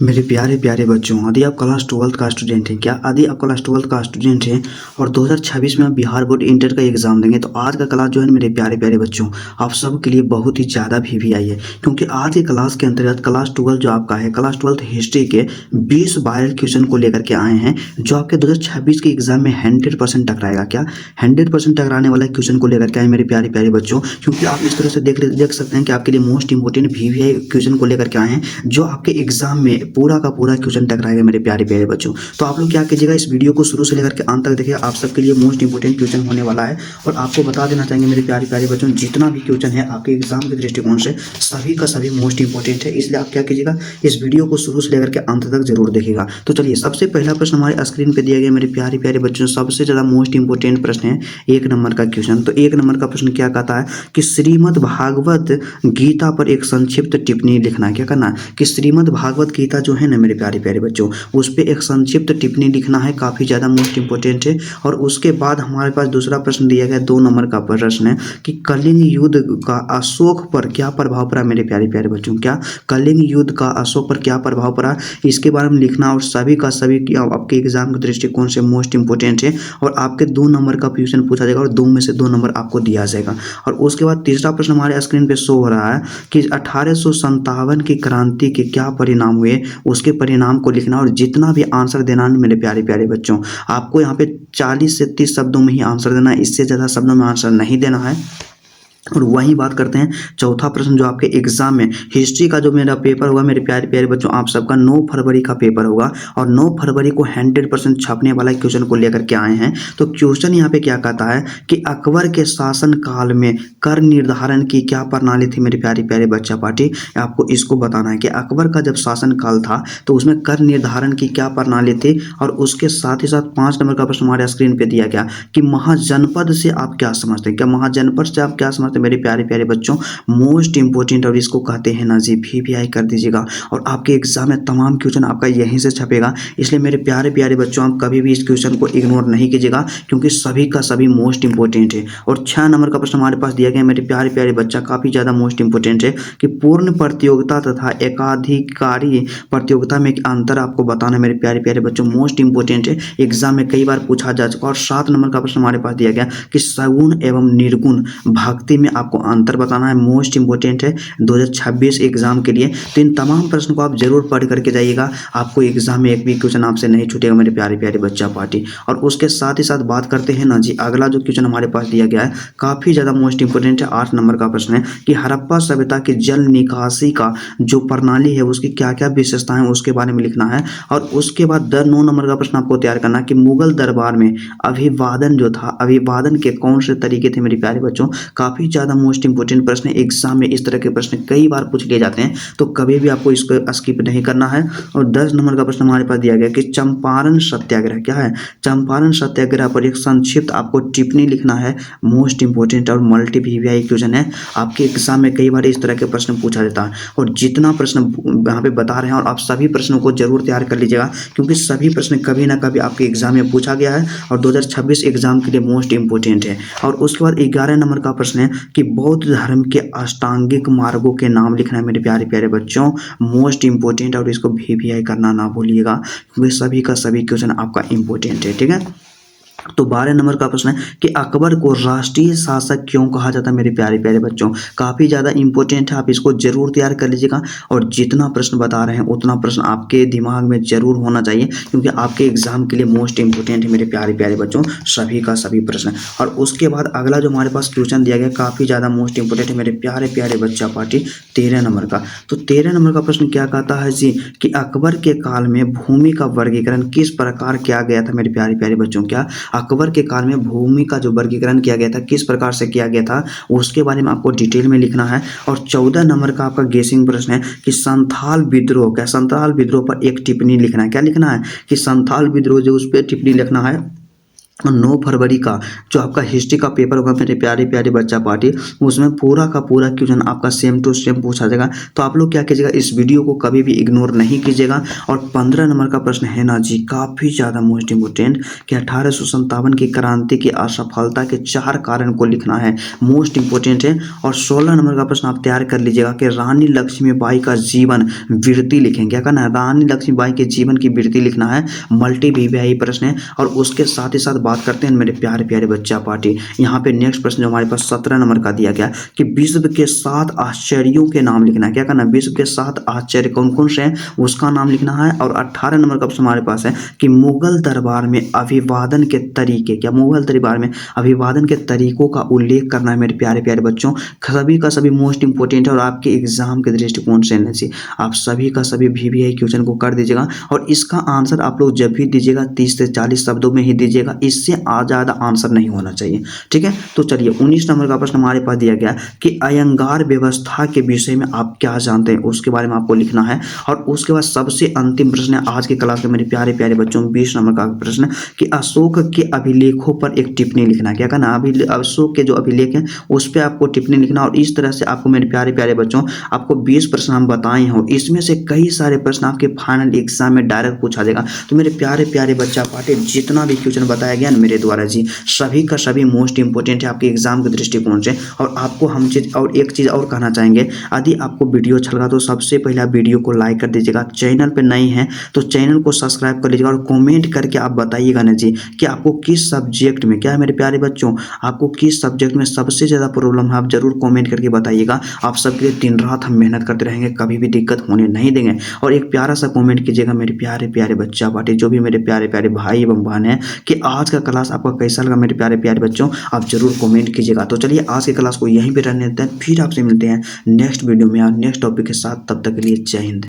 मेरे प्यारे प्यारे बच्चों, यदि आप क्लास 12th का स्टूडेंट हैं क्या यदि आप क्लास 12th का स्टूडेंट हैं और 2026 में आप बिहार बोर्ड इंटर का एग्जाम देंगे तो आज का क्लास जो है मेरे प्यारे प्यारे बच्चों आप सब के लिए बहुत ही ज़्यादा वीवीआई है। क्योंकि आज के क्लास के अंतर्गत क्लास 12 जो आपका है क्लास 12th हिस्ट्री के 20 वायरल क्वेश्चन को लेकर के आए हैं जो आपके 2026 के एग्जाम में 100% टकराएगा। क्या 100% टकराने वाला क्वेश्चन को लेकर के आए मेरे प्यारे प्यारे बच्चों, क्योंकि आप इस तरह से देख सकते हैं कि आपके लिए मोस्ट इंपोर्टेंट वीवीआई क्वेश्चन को लेकर के आए हैं जो आपके एग्जाम में पूरा का पूरा क्वेश्चन टकराएगा मेरे प्यारे प्यारे बच्चों। तो आप लोग क्या कीजिएगा, इस वीडियो को शुरू से लेकर के अंत तक देखिए, आप सबके लिए मोस्ट इंपोर्टेंट क्वेश्चन होने वाला है। और आपको बता देना चाहेंगे मेरे प्यारे प्यारे बच्चों, जितना भी क्वेश्चन है आपके एग्जाम के दृष्टिकोण से सभी का सभी मोस्ट इंपोर्टेंट है, इसलिए आप क्या कीजिएगा इस वीडियो को शुरू से लेकर के अंत तक जरूर देखिएगा। तो चलिए, सबसे पहला प्रश्न हमारे स्क्रीन पर दिया गया मेरे प्यारे प्यारे बच्चों, सबसे ज़्यादा मोस्ट इंपोर्टेंट प्रश्न है 1 नंबर का क्वेश्चन। तो 1 नंबर का प्रश्न क्या कहता है कि श्रीमद् भागवत गीता पर एक संक्षिप्त टिप्पणी लिखना है। क्या करना है कि श्रीमद् भागवत गीता जो है ना मेरे प्यारे प्यारे बच्चों, उस पर एक संक्षिप्त टिप्पणी लिखना है, काफ़ी ज़्यादा मोस्ट इंपोर्टेंट है। और उसके बाद हमारे पास दूसरा प्रश्न दिया गया 2 नंबर का प्रश्न है कि कलिंग युद्ध का अशोक पर क्या प्रभाव पड़ा मेरे प्यारे प्यारे बच्चों। क्या कलिंग युद्ध का अशोक पर क्या प्रभाव पड़ा, इसके बारे में लिखना। और सभी का सभी आपके एग्जाम के दृष्टिकोण से मोस्ट इंपोर्टेंट है और आपके 2 नंबर का क्वेश्चन पूछा जाएगा और 2 में से 2 नंबर आपको दिया जाएगा। और उसके बाद तीसरा प्रश्न हमारे स्क्रीन पे शो हो रहा है कि 1857 की क्रांति के क्या परिणाम हुए, उसके परिणाम को लिखना। और जितना भी आंसर देना है मेरे प्यारे प्यारे बच्चों, आपको यहाँ पे 40 से 30 शब्दों में ही आंसर देना है, इससे ज़्यादा शब्दों में आंसर नहीं देना है। और वही बात करते हैं चौथा प्रश्न जो आपके एग्जाम में हिस्ट्री का जो मेरा पेपर होगा मेरे प्यारे प्यारे बच्चों, आप सबका 9 फरवरी का पेपर होगा और 9 फरवरी को 100% छपने वाला क्वेश्चन को लेकर के आए हैं। तो क्वेश्चन यहाँ पे क्या कहता है कि अकबर के शासन काल में कर निर्धारण की क्या प्रणाली थी मेरे प्यारे प्यारे बच्चा पार्टी, आपको इसको बताना है कि अकबर का जब शासन काल था तो उसमें कर निर्धारण की क्या प्रणाली थी। और उसके साथ ही साथ 5 नंबर का प्रश्न हमारे स्क्रीन पे दिया गया कि महाजनपद से आप क्या समझते हैं। क्या महाजनपद से आप क्या समझते हैं मेरे प्यारे प्यारे बच्चों, मोस्ट इंपोर्टेंट। और इसको कहते हैं ना जी वीवीआई कर दीजिएगा। और आपके एग्जाम में तमाम क्वेश्चन आपका यहीं से छपेगा, इसलिए मेरे प्यारे प्यारे बच्चों आप कभी भी इस क्वेश्चन को इग्नोर नहीं कीजिएगा क्योंकि सभी का सभी मोस्ट इंपोर्टेंट है। और 6 नंबर का प्रश्न हमारे पास दिया गया मेरे प्यारे प्यारे बच्चा, काफ़ी ज़्यादा मोस्ट इंपोर्टेंट है कि पूर्ण प्रतियोगिता तथा एकाधिकारी प्रतियोगिता में अंतर आपको बताना है मेरे प्यारे प्यारे बच्चों, मोस्ट इंपोर्टेंट है, एग्जाम में कई बार पूछा जा चुका। और 7 नंबर का प्रश्न हमारे पास दिया गया कि सगुण एवं निर्गुण भक्ति में आपको अंतर बताना है, मोस्ट इंपोर्टेंट है 2026 एग्जाम के लिए। तो इन तमाम प्रश्न को आप जरूर पढ़ करके जाइएगा, आपको एग्जाम में एक भी क्वेश्चन आपसे नहीं छूटेगा मेरे प्यारे प्यारे बच्चा पार्टी। और उसके साथ ही साथ बात करते हैं ना जी, अगला जो क्वेश्चन हमारे पास दिया गया है काफ़ी ज़्यादा मोस्ट इंपोर्टेंट है, 8 नंबर का प्रश्न है कि हड़प्पा सभ्यता की जल निकासी का जो प्रणाली है उसकी क्या क्या विशेषताएं उसके बारे में लिखना है। और उसके बाद 9 नंबर का प्रश्न आपको तैयार करना है कि मुगल दरबार में अभिवादन जो था, अभिवादन के कौन से तरीके थे मेरे प्यारे बच्चों, काफ़ी ज़्यादा मोस्ट इंपोर्टेंट प्रश्न है। एग्जाम में इस तरह के प्रश्न कई बार पूछ लिए जाते हैं, तो कभी भी आपको इसको स्किप नहीं करना है। और 10 नंबर का प्रश्न हमारे पास दिया गया कि चंपारण सत्याग्रह क्या है, चंपारण सत्याग्रह पर एक संक्षिप्त आपको टिप्पणी लिखना है, मोस्ट इंपोर्टेंट और मल्टी वीवीआई क्वेश्चन है। आपके एग्जाम में कई बार इस तरह के प्रश्न पूछा जाता है और जितना प्रश्न यहाँ पे बता रहे हैं और आप सभी प्रश्नों को जरूर तैयार कर लीजिएगा क्योंकि सभी प्रश्न कभी ना कभी आपके एग्जाम में पूछा गया है और 2026 एग्जाम के लिए मोस्ट इंपोर्टेंट है। और उसके बाद 11 नंबर का प्रश्न है कि बौद्ध धर्म के अष्टांगिक मार्गों के नाम लिखना है मेरे प्यारे प्यारे बच्चों, मोस्ट इंपोर्टेंट। और इसको वीवीआई करना ना भूलिएगा क्योंकि सभी का सभी क्वेश्चन आपका इंपोर्टेंट है, ठीक है। तो 12 नंबर का प्रश्न है कि अकबर को राष्ट्रीय शासक क्यों कहा जाता है मेरे प्यारे प्यारे बच्चों, काफ़ी ज़्यादा इंपॉर्टेंट है, आप इसको जरूर तैयार कर लीजिएगा। और जितना प्रश्न बता रहे हैं उतना प्रश्न आपके दिमाग में जरूर होना चाहिए क्योंकि आपके एग्जाम के लिए मोस्ट इंपोर्टेंट है मेरे प्यारे प्यारे बच्चों, सभी का सभी प्रश्न। और उसके बाद अगला जो हमारे पास क्वेश्चन दिया गया काफ़ी ज़्यादा मोस्ट इंपोर्टेंट है मेरे प्यारे प्यारे बच्चा पार्टी, 13 नंबर का। तो 13 नंबर का प्रश्न क्या कहता है जी कि अकबर के काल में भूमि का वर्गीकरण किस प्रकार किया गया था मेरे प्यारे प्यारे बच्चों। क्या अकबर के काल में भूमि का जो वर्गीकरण किया गया था किस प्रकार से किया गया था उसके बारे में आपको डिटेल में लिखना है। और 14 नंबर का आपका गेसिंग प्रश्न है कि संथाल विद्रोह, क्या संथाल विद्रोह पर एक टिप्पणी लिखना है। क्या लिखना है कि संथाल विद्रोह जो उस पर टिप्पणी लिखना है 9 फरवरी का जो आपका हिस्ट्री का पेपर होगा मेरे प्यारे प्यारे बच्चा पार्टी, उसमें पूरा का पूरा क्वेश्चन आपका सेम टू सेम पूछा जाएगा। तो आप लोग क्या कीजिएगा, इस वीडियो को कभी भी इग्नोर नहीं कीजिएगा। और 15 नंबर का प्रश्न है ना जी, काफ़ी ज़्यादा मोस्ट इंपोर्टेंट, कि 1857 की क्रांति की असफलता के 4 कारण को लिखना है, मोस्ट इंपोर्टेंट है। और 16 नंबर का प्रश्न आप तैयार कर लीजिएगा कि रानी लक्ष्मीबाई का जीवन वृत्ति लिखेंगे। क्या करना है, रानी लक्ष्मीबाई के जीवन की वृत्ति लिखना है, मल्टी वीवीआई प्रश्न है। और उसके साथ ही साथ बात करते हैं मेरे प्यारे प्यारे बच्चा पार्टी, यहाँ पे नेक्स्ट प्रश्न जो हमारे पास 17 नंबर का दिया गया कि विश्व के 7 आश्चर्यों के नाम लिखना है। क्या करना है, विश्व के 7 आश्चर्य कौन कौन से हैं उसका नाम लिखना है। और 18 नंबर का प्रश्न हमारे पास है कि मुगल दरबार में अभिवादन के तरीके, क्या मुगल दरबार में अभिवादन के तरीकों का उल्लेख करना है मेरे प्यारे प्यारे बच्चों। सभी का सभी मोस्ट इंपोर्टेंट है और आपके एग्जाम के दृष्टिकोण से आप सभी का सभी वीवीआई क्वेश्चन को कर दीजिएगा। और इसका आंसर आप लोग जब भी दीजिएगा 30 से 40 शब्दों में ही दीजिएगा, इससे ज़्यादा आंसर नहीं होना चाहिए, ठीक है। तो चलिए 19 नंबर का प्रश्न हमारे पास दिया गया कि अयंगार व्यवस्था के विषय में आप क्या जानते हैं, उसके बारे में आपको लिखना है। और उसके बाद सबसे अंतिम प्रश्न है आज की क्लास में मेरे प्यारे प्यारे बच्चों, 20 नंबर का प्रश्न कि अशोक के अभिलेखों पर एक टिप्पणी लिखना है। क्या कहना, अशोक के जो अभिलेख हैं उस पर आपको टिप्पणी लिखना। और इस तरह से आपको मेरे प्यारे प्यारे बच्चों आपको 20 प्रश्न हम बताए हैं, इसमें से कई सारे प्रश्न आपके फाइनल एग्जाम में डायरेक्ट पूछा जाएगा। तो मेरे प्यारे प्यारे बच्चा पार्टी, जितना भी क्वेश्चन बताया गया मेरे द्वारा जी, सभी का सभी मोस्ट इंपोर्टेंट है आपके एग्जाम के दृष्टिकोण से। और आपको हम चीज़ और एक चीज़ और कहना चाहेंगे, यदि आपको वीडियो अच्छा लगा तो सबसे पहले आप वीडियो को लाइक कर दीजिएगा, चैनल पे नए हैं तो चैनल को सब्सक्राइब कर लीजिएगा। और कमेंट करके आप बताइएगा ना जी कि आपको किस सब्जेक्ट में, क्या है मेरे प्यारे बच्चों, आपको किस सब्जेक्ट में सबसे ज़्यादा प्रॉब्लम है, आप जरूर कमेंट करके बताइएगा। आप सबके लिए दिन रात हम मेहनत करते रहेंगे, कभी भी दिक्कत होने नहीं देंगे। और एक प्यारा सा कमेंट कीजिएगा मेरे प्यारे प्यारे बच्चा पार्टी, जो भी मेरे प्यारे प्यारे भाई एवं बहन है, कि आज का क्लास आपको कैसा लगा मेरे प्यारे प्यारे बच्चों, आप जरूर कमेंट कीजिएगा। तो चलिए आज की क्लास को यहीं पे रहने देते हैं, फिर आपसे मिलते हैं नेक्स्ट वीडियो में और नेक्स्ट टॉपिक के साथ। तब तक के लिए जय हिंद।